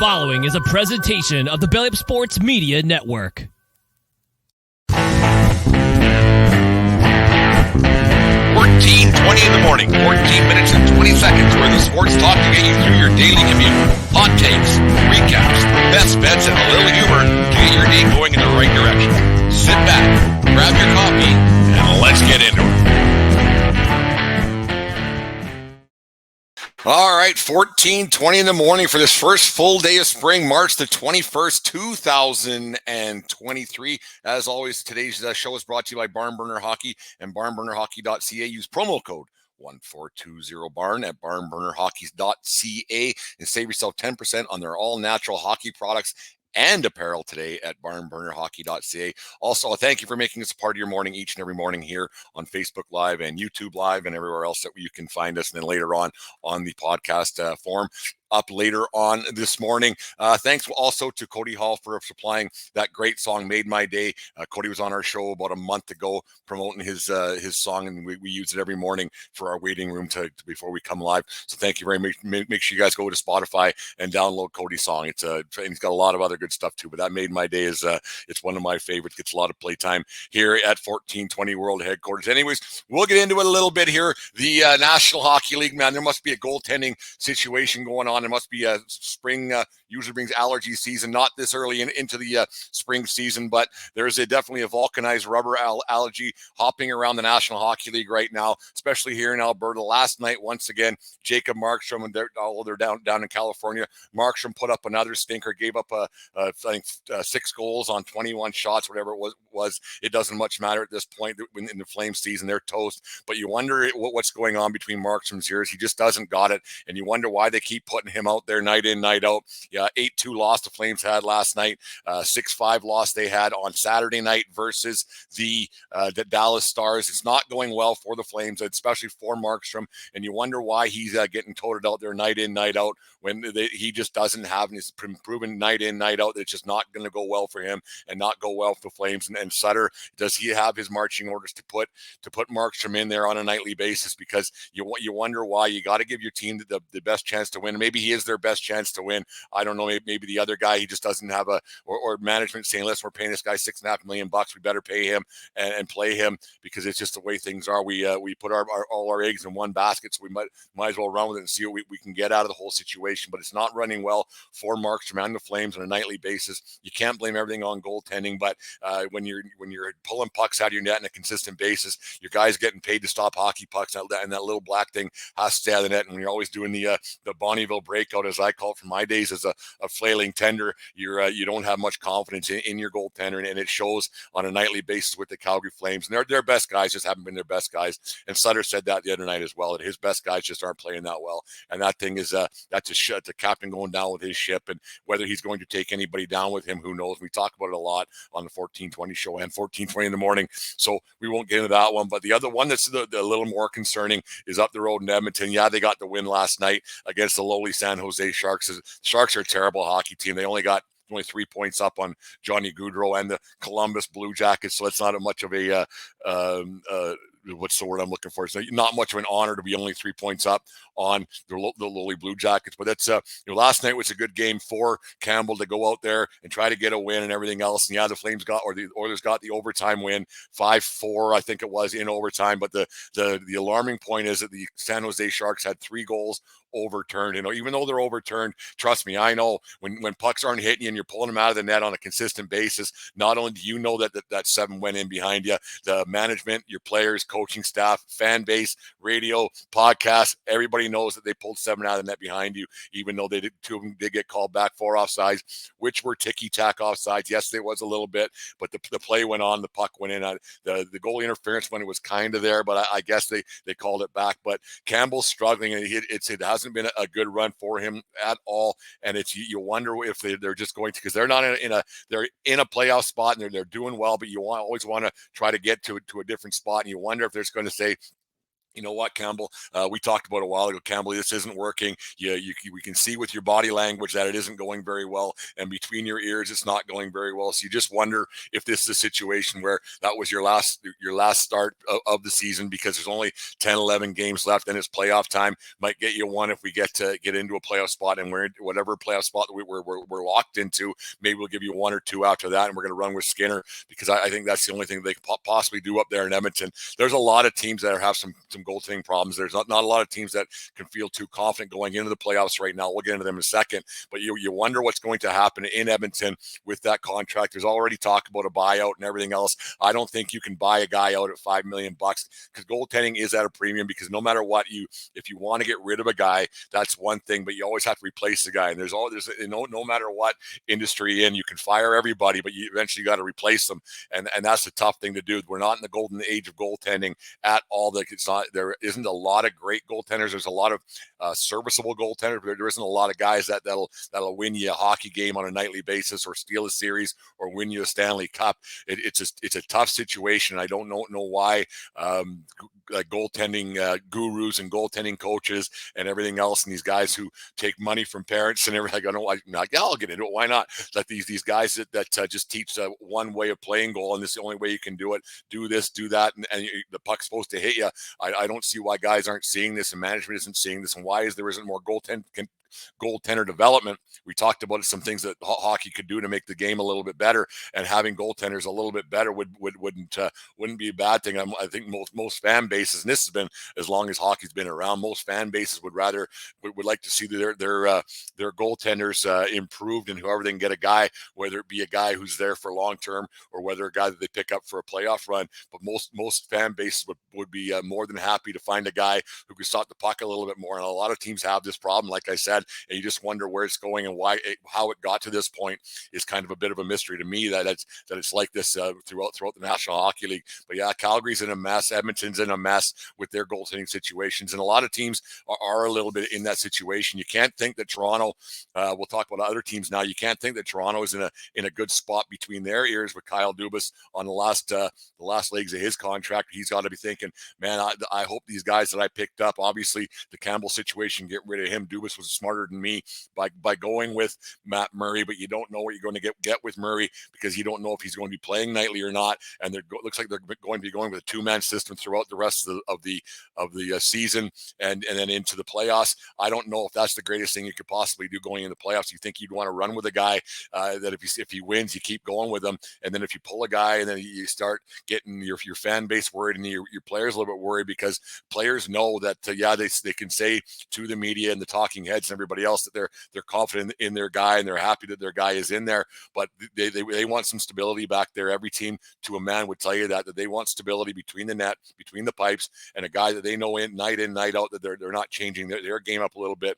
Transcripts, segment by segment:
following is a presentation of the Belly Up Sports Media Network. 14:20 in the morning, 14 minutes and 20 seconds where the sports talk to get you through your daily commute. Hot takes, recaps, best bets, and a little humor to get your day going in the right direction. Sit back, grab your coffee, and let's get into it. All right, 14:20 in the morning for this first full day of spring, March the 21st, 2023. As always, today's show is brought to you by Barn Burner Hockey and barnburnerhockey.ca. Use promo code 1420barn at barnburnerhockey.ca and save yourself 10% on their all-natural hockey products and apparel today at barnburnerhockey.ca. Also, thank you for making us a part of your morning each and every morning here on Facebook Live and YouTube Live and everywhere else that you can find us. And then later on the podcast form up later on this morning. Thanks also to Cody Hall for supplying that great song, Made My Day. Cody was on our show about a month ago promoting his song, and we use it every morning for our waiting room before we come live. So thank you very much. Make sure you guys go to Spotify and download Cody's song. And he's got a lot of other good stuff too, but that Made My Day is it's one of my favorites. Gets a lot of playtime here at 1420 World Headquarters. Anyways, we'll get into it a little bit here. The National Hockey League, man, there must be a goaltending situation going on. There must be a spring, usually brings allergy season, not this early into the spring season, but there's definitely a vulcanized rubber allergy hopping around the National Hockey League right now, especially here in Alberta. Last night, once again, Jacob Markstrom, and they're down in California. Markstrom put up another stinker, gave up I think 6 goals on 21 shots, whatever it was. It doesn't much matter at this point in the Flames season. They're toast, but you wonder what's going on between Markstrom's ears. He just doesn't got it, and you wonder why they keep putting him out there night in, night out. 8-2 loss the Flames had last night. 6-5 loss they had on Saturday night versus the Dallas Stars. It's not going well for the Flames, especially for Markstrom, and you wonder why he's getting toted out there night in, night out when he just doesn't have, and it's proven night in, night out that it's just not going to go well for him and not go well for the Flames. And Sutter, does he have his marching orders to put Markstrom in there on a nightly basis? Because you wonder why. You got to give your team the best chance to win. Maybe he is their best chance to win. I don't know. Maybe the other guy, he just doesn't have or management saying, listen, we're paying this guy $6.5 million. We better pay him and play him, because it's just the way things are. We put all our eggs in one basket, so we might as well run with it and see what we can get out of the whole situation. But it's not running well for Markstrom and the Flames on a nightly basis. You can't blame everything on goaltending, but when you're pulling pucks out of your net on a consistent basis, your guys getting paid to stop hockey pucks, and that little black thing has to stay out of the net. And when you're always doing the Bonneville breakout, as I call it from my days as a flailing tender, you don't have much confidence in your goaltender, and it shows on a nightly basis with the Calgary Flames. And their best guys just haven't been their best guys. And Sutter said that the other night as well, that his best guys just aren't playing that well. And that thing is that's the captain going down with his ship, and whether he's going to take anybody down with him, who knows? We talk about it a lot on the 1420 show and 1420 in the morning, so we won't get into that one. But the other one that's the little more concerning is up the road in Edmonton. Yeah, they got the win last night against the lowly San Jose Sharks. The Sharks are a terrible hockey team. They only 3 points up on Johnny Gaudreau and the Columbus Blue Jackets, so it's not much of a what's the word I'm looking for? It's not much of an honor to be only 3 points up on the lowly Blue Jackets. But that's last night was a good game for Campbell to go out there and try to get a win and everything else. And yeah, the Flames the Oilers got the overtime win, 5-4, I think it was, in overtime. But the alarming point is that the San Jose Sharks had 3 goals overturned. Even though they're overturned, trust me, I know when pucks aren't hitting you and you're pulling them out of the net on a consistent basis, not only do you know that 7 went in behind you, the management, your players, coaching staff, fan base, radio, podcast, everybody knows that they pulled 7 out of the net behind you, even though 2 of them did get called back for offsides, which were ticky-tack offsides. Yes, there was a little bit, but the play went on, the puck went in. The goalie interference when it was kind of there, but I guess they called it back. But Campbell's struggling, and it hasn't been a good run for him at all. And you wonder if they're just going to, because they're not they're in a playoff spot and they're doing well, but you always want to try to get to a different spot. And you wonder if there's going to say, you know what, Campbell, we talked about a while ago, Campbell, this isn't working. We can see with your body language that it isn't going very well. And between your ears, it's not going very well. So you just wonder if this is a situation where that was your last start of the season, because there's only 10, 11 games left and it's playoff time. Might get you one if we get into a playoff spot, and we're whatever playoff spot that we're locked into. Maybe we'll give you one or two after that, and we're going to run with Skinner, because I think that's the only thing they could possibly do up there in Edmonton. There's a lot of teams that have some goaltending problems. There's not a lot of teams that can feel too confident going into the playoffs right now. We'll get into them in a second, but you wonder what's going to happen in Edmonton with that contract. There's already talk about a buyout and everything else. I don't think you can buy a guy out at $5 million, because goaltending is at a premium, because no matter what, if you want to get rid of a guy, that's one thing, but you always have to replace the guy. And there's no matter what industry you're in, you can fire everybody, but you eventually got to replace them. And that's a tough thing to do. We're not in the golden age of goaltending at all. There isn't a lot of great goaltenders. There's a lot of serviceable goaltenders, but there isn't a lot of guys that'll win you a hockey game on a nightly basis, or steal a series, or win you a Stanley Cup. It's a tough situation. I don't know why goaltending gurus and goaltending coaches and everything else, and these guys who take money from parents and everything, I'll get into it. Why not? Let these guys that just teach one way of playing goal, and this is the only way you can do it. Do this, do that, and the puck's supposed to hit you. I don't see why guys aren't seeing this, and management isn't seeing this, and why there isn't more goaltender development. We talked about some things that hockey could do to make the game a little bit better, and having goaltenders a little bit better wouldn't be a bad thing. I think most fan bases, and this has been as long as hockey's been around, most fan bases would like to see their goaltenders improved, and whoever they can get a guy, whether it be a guy who's there for long term, or whether a guy that they pick up for a playoff run. But most fan bases would be more than happy to find a guy who can stop the puck a little bit more. And a lot of teams have this problem, like I said, and you just wonder where it's going, and how it got to this point is kind of a bit of a mystery to me, that it's like this throughout the National Hockey League. But yeah, Calgary's in a mess. Edmonton's in a mess with their goaltending situations, and a lot of teams are a little bit in that situation. You can't think that Toronto, we'll talk about other teams now, you can't think that Toronto is in a good spot between their ears with Kyle Dubas on the last legs of his contract. He's got to be thinking, man, I hope these guys that I picked up, obviously the Campbell situation, get rid of him. Dubas was smarter than me by going with Matt Murray, but you don't know what you're going to get with Murray, because you don't know if he's going to be playing nightly or not. And looks like they're going to be going with a two-man system throughout the rest of the season, and then into the playoffs. I don't know if that's the greatest thing you could possibly do going into the playoffs. You think you'd want to run with a guy that if he wins, you keep going with him, and then if you pull a guy and then you start getting your fan base worried, and your players a little bit worried, because players know that they can say to the media and the talking heads and everybody else that they're confident in their guy, and they're happy that their guy is in there, but they want some stability back there. Every team to a man would tell you that they want stability between the net, between the pipes, and a guy that they know in, night out, that they're not changing their game up a little bit.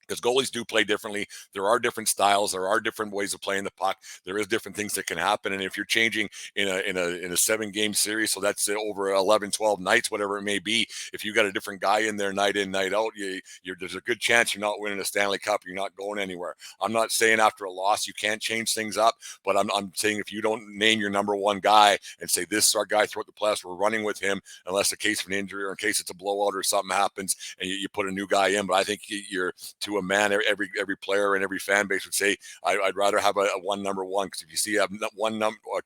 Because goalies do play differently. There are different styles. There are different ways of playing the puck. There is different things that can happen. And if you're changing in a 7-game series, so that's over 11, 12 nights, whatever it may be, if you got a different guy in there night in, night out, there's a good chance you're not winning a Stanley Cup. You're not going anywhere. I'm not saying after a loss you can't change things up, but I'm saying if you don't name your number one guy and say, this is our guy throughout the playoffs, we're running with him, unless a case of an injury or in case it's a blowout or something happens, and you put a new guy in. But I think you're to a man, every player and every fan base would say, I'd rather have a one number one, because if you see one number or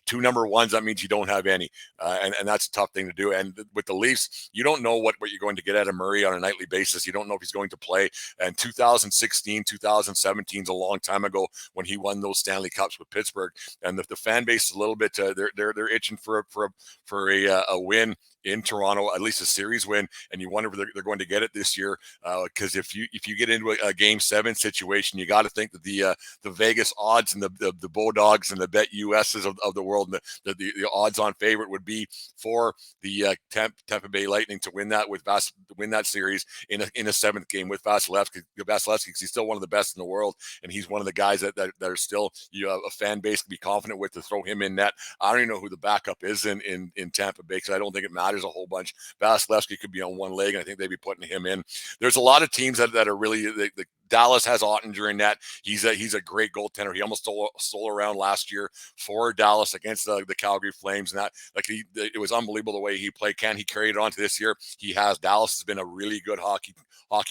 two number ones, that means you don't have any, and that's a tough thing to do. And with the Leafs, you don't know what you're going to get out of Murray on a nightly basis. You don't know if he's going to play. And 2016, 2017 is a long time ago when he won those Stanley Cups with Pittsburgh, and the fan base is a little bit they're itching for a win in Toronto, at least a series win, and you wonder if they're going to get it this year. Because if you get into a Game 7 situation, you got to think that the Vegas odds and the Bulldogs and the Bet USs of the world, and the odds-on favorite would be for the Tampa Bay Lightning to win that series in a 7th game with Vasilevsky, because he's still one of the best in the world, and he's one of the guys that are still a fan base can be confident with to throw him in net. I don't even know who the backup is in Tampa Bay, because I don't think it matters a whole bunch. Vasilevsky could be on one leg, and I think they'd be putting him in. There's a lot of teams that are really Dallas has Ottinger in net. He's a great goaltender. He almost stole around last year for Dallas against the Calgary Flames, and that it was unbelievable the way he played. Can he carry it on to this year? He has. Dallas has been a really good hockey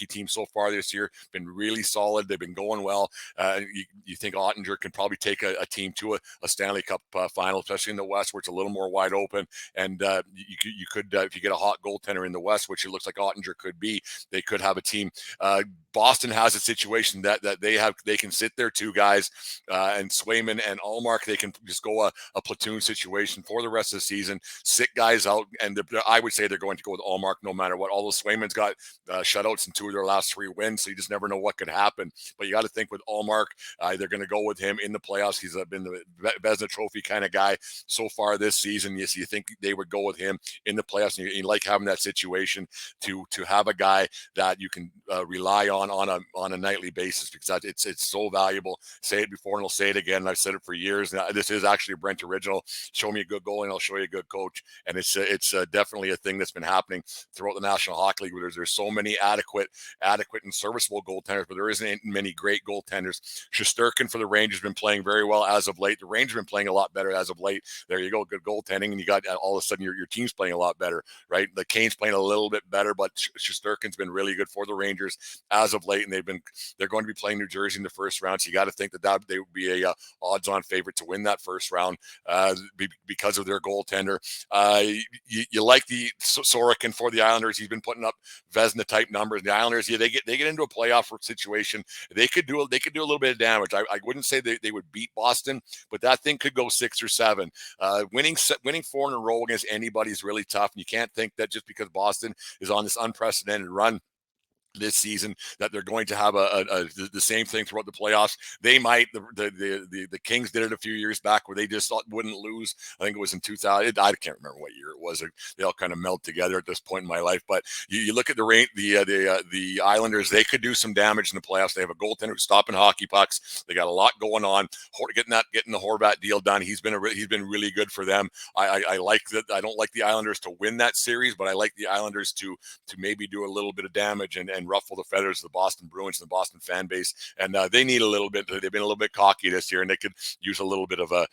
team so far this year. Been really solid. They've been going well. You think Ottinger can probably take a team to a Stanley Cup final, especially in the West, where it's a little more wide open. And you could if you get a hot goaltender in the West, which it looks like Ottinger could be, they could have a team. Boston has a situation that they can sit their two guys and Swayman and Allmark. They can just go a platoon situation for the rest of the season, sit guys out, and I would say they're going to go with Allmark no matter what. Although Swayman's got shutouts in 2 of their last 3 wins, so you just never know what could happen. But you got to think with Allmark, they're going to go with him in the playoffs. He's been the Vezina Trophy kind of guy so far this season. Yes, you think they would go with him in the playoffs, and you like having that situation to have a guy that you can rely on a nightly basis, because it's so valuable. Say it before and I'll say it again. I've said it for years. Now, this is actually a Brent original. Show me a good goalie and I'll show you a good coach. And it's definitely a thing that's been happening throughout the National Hockey League, where there's so many adequate and serviceable goaltenders, but there isn't many great goaltenders. Shesterkin for the Rangers has been playing very well as of late. The Rangers have been playing a lot better as of late. There you go, good goaltending, and you got all of a sudden your team's playing a lot better, right? The Canes playing a little bit better, but Shesterkin's been really good for the Rangers as of late, and they're going to be playing New Jersey in the first round. So you got to think that they would be a odds-on favorite to win that first round because of their goaltender. You like the Sorokin for the Islanders. He's been putting up Vezina type numbers. The Islanders, they get into a playoff situation. They could do a little bit of damage. I wouldn't say they would beat Boston, but that thing could go 6 or 7. Winning 4 in a row against anybody is really tough. And you can't think that just because Boston is on this unprecedented run this season that they're going to have the same thing throughout the playoffs. They might. The Kings did it a few years back where they just wouldn't lose. I think it was in 2000. I can't remember what year it was. They all kind of meld together at this point in my life. But you look at the Islanders. They could do some damage in the playoffs. They have a goaltender who's stopping hockey pucks. They got a lot going on. Getting the Horvat deal done. He's been really good for them. I like that. I don't like the Islanders to win that series, but I like the Islanders to maybe do a little bit of damage and ruffle the feathers of the Boston Bruins and the Boston fan base. And they need a little bit. They've been a little bit cocky this year, and they could use a little bit of a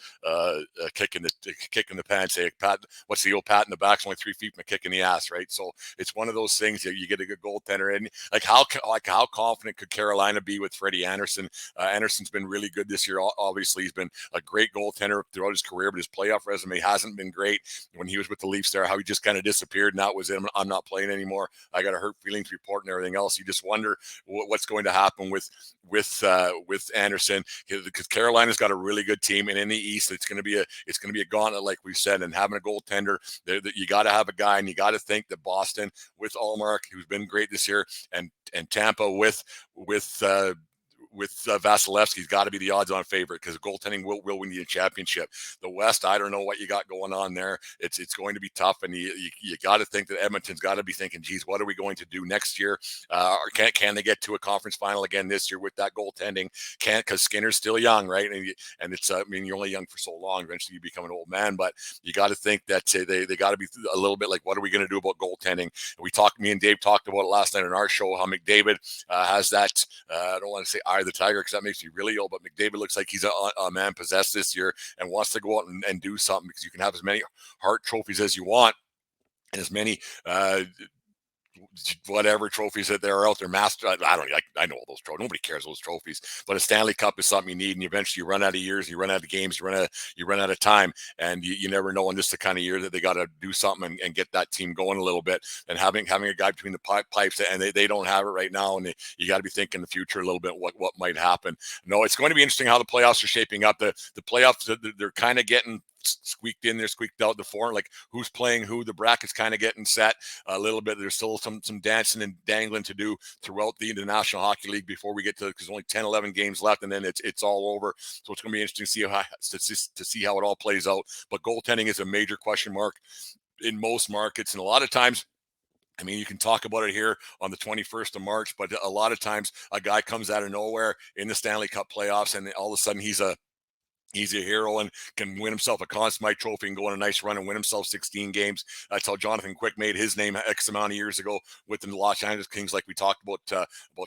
kick in the pants. Say, pat, what's the old pat in the back's only 3 feet from a kick in the ass, right? So it's one of those things that you get a good goaltender. And how confident could Carolina be with Freddie Anderson? Anderson's been really good this year. Obviously, he's been a great goaltender throughout his career, but his playoff resume hasn't been great. When he was with the Leafs there, how he just kind of disappeared, and that was it. I'm not playing anymore. I got a hurt feelings report and everything else. You just wonder what's going to happen with Anderson, because Carolina's got a really good team, and in the East, it's going to be a gauntlet, like we said. And having a goaltender, you got to have a guy, and you got to think that Boston with Allmark, who's been great this year, and Tampa with Vasilevsky's got to be the odds-on favorite, because goaltending will win you a championship. The West, I don't know what you got going on there. It's going to be tough, and you got to think that Edmonton's got to be thinking, geez, what are we going to do next year? Or can they get to a conference final again this year with that goaltending? Can't, because Skinner's still young, right? And it's you're only young for so long. Eventually, you become an old man, but you got to think that they got to be a little bit like, what are we going to do about goaltending? Me and Dave talked about it last night on our show, how McDavid has that. I don't want to say eye of the tiger, because that makes me really ill, but McDavid looks like he's a man possessed this year and wants to go out and do something, because you can have as many Hart trophies as you want and as many whatever trophies that there are out there. Master, I know all those trophies. Nobody cares those trophies, but a Stanley Cup is something you need, and eventually you run out of years, you run out of games, you run out of time, and you never know. And this is the kind of year that they got to do something and get that team going a little bit. And having a guy between the pipes, and they don't have it right now, and you got to be thinking the future a little bit, what might happen. No, it's going to be interesting how the playoffs are shaping up. The playoffs, they're kind of getting squeaked out the form, like who's playing who. The bracket's kind of getting set a little bit. There's still some dancing and dangling to do throughout the National Hockey League before we get to, because only 10, 11 games left, and then it's all over. So it's going to be interesting to see how it all plays out. But goaltending is a major question mark in most markets, and a lot of times, you can talk about it here on the 21st of March, but a lot of times a guy comes out of nowhere in the Stanley Cup playoffs, and all of a sudden he's a He's a hero and can win himself a Conn Smythe Trophy and go on a nice run and win himself 16 games. That's how Jonathan Quick made his name X amount of years ago with the Los Angeles Kings, like we talked about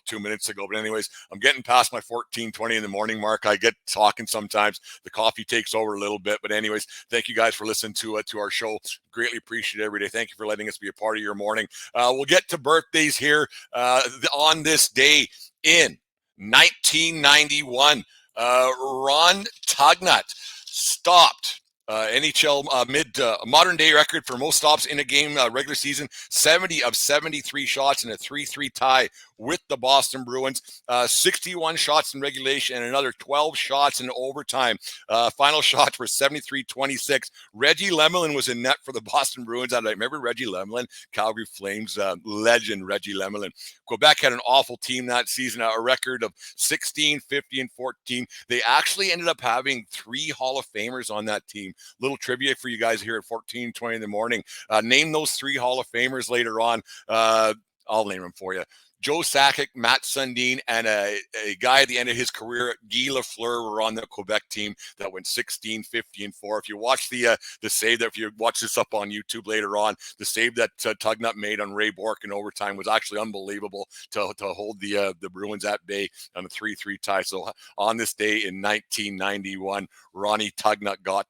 2 minutes ago. But anyways, I'm getting past my 14:20 in the morning mark. I get talking sometimes. The coffee takes over a little bit. But anyways, thank you guys for listening to our show. Greatly appreciate it every day. Thank you for letting us be a part of your morning. We'll get to birthdays here on this day in 1991. Ron Tugnutt stopped NHL modern day record for most stops in a game regular season, 70 of 73 shots in a 3-3 tie with the Boston Bruins, 61 shots in regulation and another 12 shots in overtime. Final shots were 73-26. Reggie Lemelin was in net for the Boston Bruins. I remember Reggie Lemelin, Calgary Flames legend Reggie Lemelin. Quebec had an awful team that season, a record of 16, 50, and 14. They actually ended up having 3 Hall of Famers on that team. Little trivia for you guys here at 14:20 in the morning. Name those 3 Hall of Famers later on. I'll name them for you. Joe Sakic, Matt Sundin, and a guy at the end of his career, Guy Lafleur, were on the Quebec team that went 16, 50, and 4. If you watch the save that, if you watch this up on YouTube later on, the save that Tugnutt made on Ray Bourque in overtime was actually unbelievable to hold the Bruins at bay on a 3-3 tie. So on this day in 1991, Ronnie Tugnutt got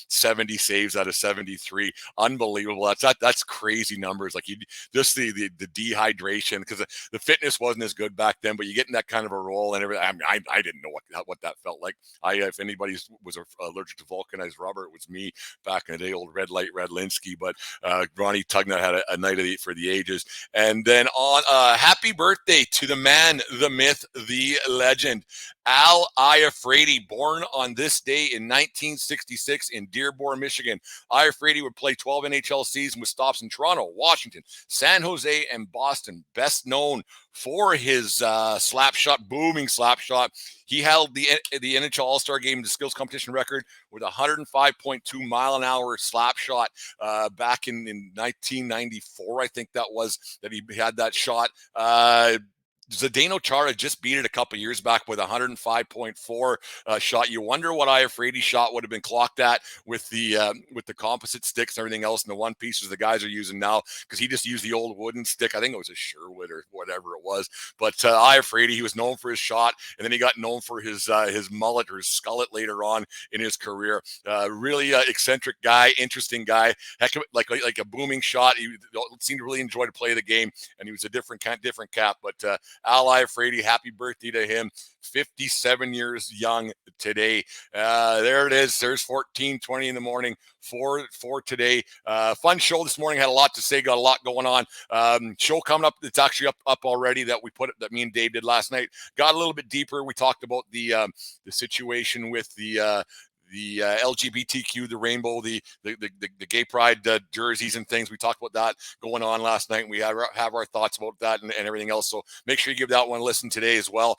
70 saves out of 73. Unbelievable. That's crazy numbers. Like just the dehydration, because the fitness wasn't as good back then, but you get in that kind of a role and everything. I didn't know what that felt like. If anybody was allergic to vulcanized rubber, it was me back in the day, old Red Light Red Linsky. But Ronnie Tugnutt had a night for the ages. And then on happy birthday to the man, the myth, the legend, Al Iafrate, born on this day in 1966 in Dearborn, Michigan. Iafrate would play 12 NHL seasons with stops in Toronto, Washington, San Jose, and Boston. Best known for his slap shot, booming slap shot. He held the NHL All-Star Game, the skills competition record, with 105.2 mile an hour slap shot back in 1994. I think that he had that shot. Zdeno Chara just beat it a couple years back with 105.4 shot. You wonder what Iafrate's shot would have been clocked at with the composite sticks and everything else and the one pieces the guys are using now, because he just used the old wooden stick. I think it was a Sherwood or whatever it was. But Iafrate, he was known for his shot, and then he got known for his mullet or his skullet later on in his career. Really eccentric guy, interesting guy, heck of, like a booming shot. He seemed to really enjoy to play the game, and he was a different cap. But Al Iafrate, happy birthday to him. 57 years young today. There it is. There's 14:20 in the morning for today. Fun show this morning. Had a lot to say. Got a lot going on. Show coming up. It's actually up already that me and Dave did last night. Got a little bit deeper. We talked about the situation with the LGBTQ, the rainbow, the gay pride jerseys and things. We talked about that going on last night, and we have our thoughts about that and everything else. So make sure you give that one a listen today as well.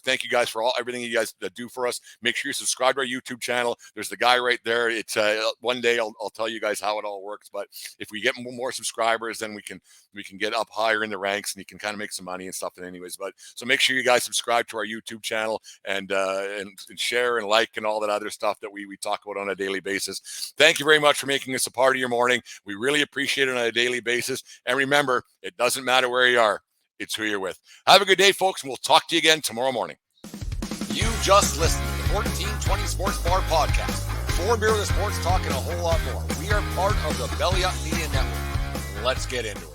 Thank you guys for everything you guys do for us. Make sure you subscribe to our YouTube channel. There's the guy right there. It's one day I'll tell you guys how it all works. But if we get more subscribers, then we can get up higher in the ranks, and you can kind of make some money and stuff. And anyways, so make sure you guys subscribe to our YouTube channel and share and like and all that other stuff that we talk about on a daily basis. Thank you very much for making us a part of your morning. We really appreciate it on a daily basis. And remember, it doesn't matter where you are, it's who you're with. Have a good day, folks, and we'll talk to you again tomorrow morning. You just listened to the 1420 Sports Bar Podcast. 4 beer with the sports, talking a whole lot more. We are part of the Belly Up Media Network. Let's get into it.